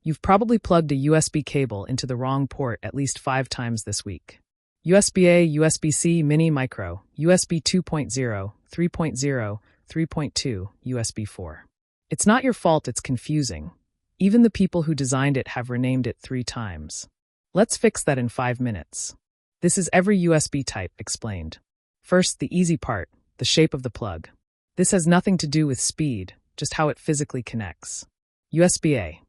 You've probably plugged a USB cable into the wrong port at least 5 times this week. USB-A, USB-C, Mini, Micro, USB 2.0, 3.0, 3.2, USB 4. It's not your fault it's confusing. Even the people who designed it have renamed it 3 times. Let's fix that in 5 minutes. This is every USB type explained. First, the easy part, the shape of the plug. This has nothing to do with speed, just how it physically connects. USB-A,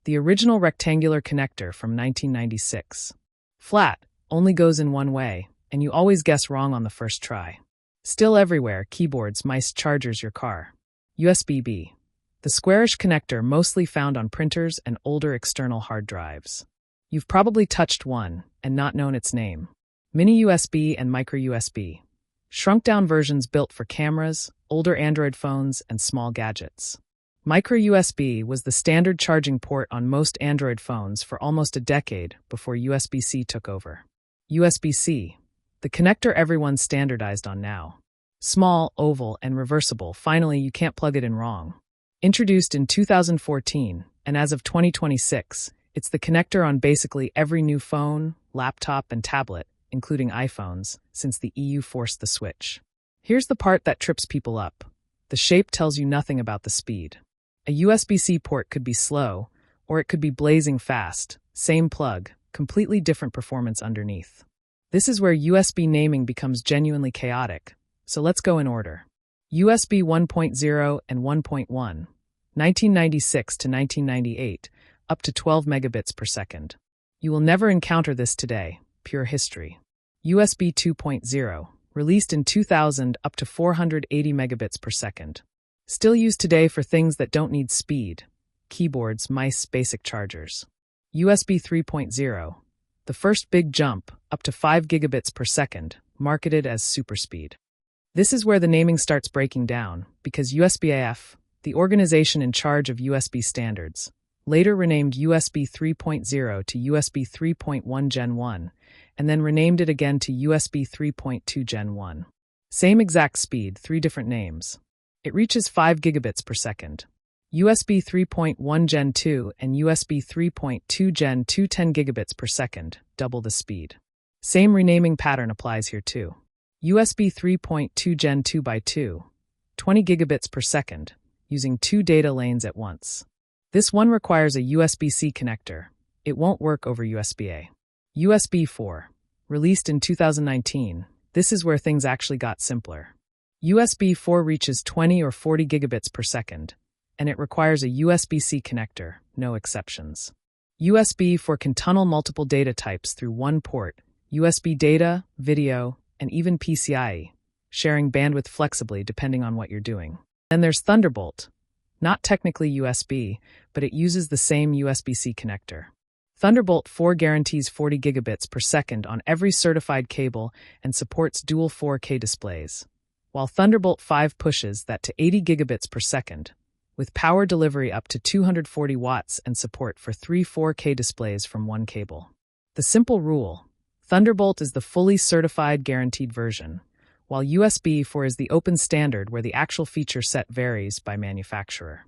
the original rectangular connector from 1996. Flat, only goes in one way, and you always guess wrong on the first try. Still everywhere, keyboards, mice, chargers, your car. USB-B, the squarish connector mostly found on printers and older external hard drives. You've probably touched one and not known its name. Mini USB and Micro USB, shrunk-down versions built for cameras, older Android phones, and small gadgets. Micro USB was the standard charging port on most Android phones for almost a decade before USB-C took over. USB-C, the connector everyone's standardized on now. Small, oval, and reversible, finally you can't plug it in wrong. Introduced in 2014, and as of 2026, it's the connector on basically every new phone, laptop, and tablet, including iPhones, since the EU forced the switch. Here's the part that trips people up. The shape tells you nothing about the speed. A USB-C port could be slow, or it could be blazing fast, same plug, completely different performance underneath. This is where USB naming becomes genuinely chaotic, so let's go in order. USB 1.0 and 1.1, 1996 to 1998, up to 12 megabits per second. You will never encounter this today, pure history. USB 2.0, released in 2000, up to 480 megabits per second. Still used today for things that don't need speed, keyboards, mice, basic chargers. USB 3.0, the first big jump, up to 5 gigabits per second, marketed as super speed. This is where the naming starts breaking down, because USB-AF, the organization in charge of USB standards, later renamed USB 3.0 to USB 3.1 Gen 1, and then renamed it again to USB 3.2 Gen 1. Same exact speed, 3 different names. It reaches 5 gigabits per second. USB 3.1 Gen 2 and USB 3.2 Gen 2 10 gigabits per second, double the speed. Same renaming pattern applies here too. USB 3.2 Gen 2 by 2, 20 gigabits per second, using 2 data lanes at once. This one requires a USB-C connector. It won't work over USB-A. USB 4, released in 2019, this is where things actually got simpler. USB 4 reaches 20 or 40 gigabits per second, and it requires a USB-C connector, no exceptions. USB 4 can tunnel multiple data types through one port, USB data, video, and even PCIe, sharing bandwidth flexibly depending on what you're doing. Then there's Thunderbolt, not technically USB, but it uses the same USB-C connector. Thunderbolt 4 guarantees 40 gigabits per second on every certified cable and supports dual 4K displays, while Thunderbolt 5 pushes that to 80 gigabits per second, with power delivery up to 240 watts and support for 3 4K displays from one cable. The simple rule: Thunderbolt is the fully certified guaranteed version, while USB 4 is the open standard where the actual feature set varies by manufacturer.